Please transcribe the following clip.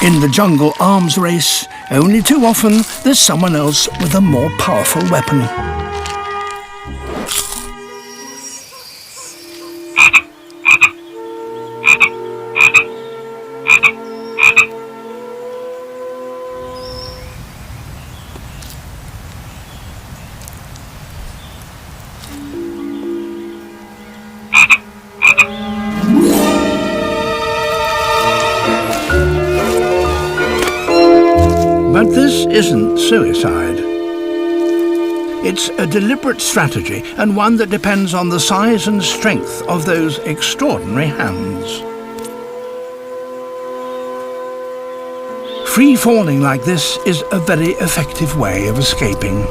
In the jungle arms race, only too often there's someone else with a more powerful weapon. But this isn't suicide. It's a deliberate strategy, and one that depends on the size and strength of those extraordinary hands. Free falling like this is a very effective way of escaping.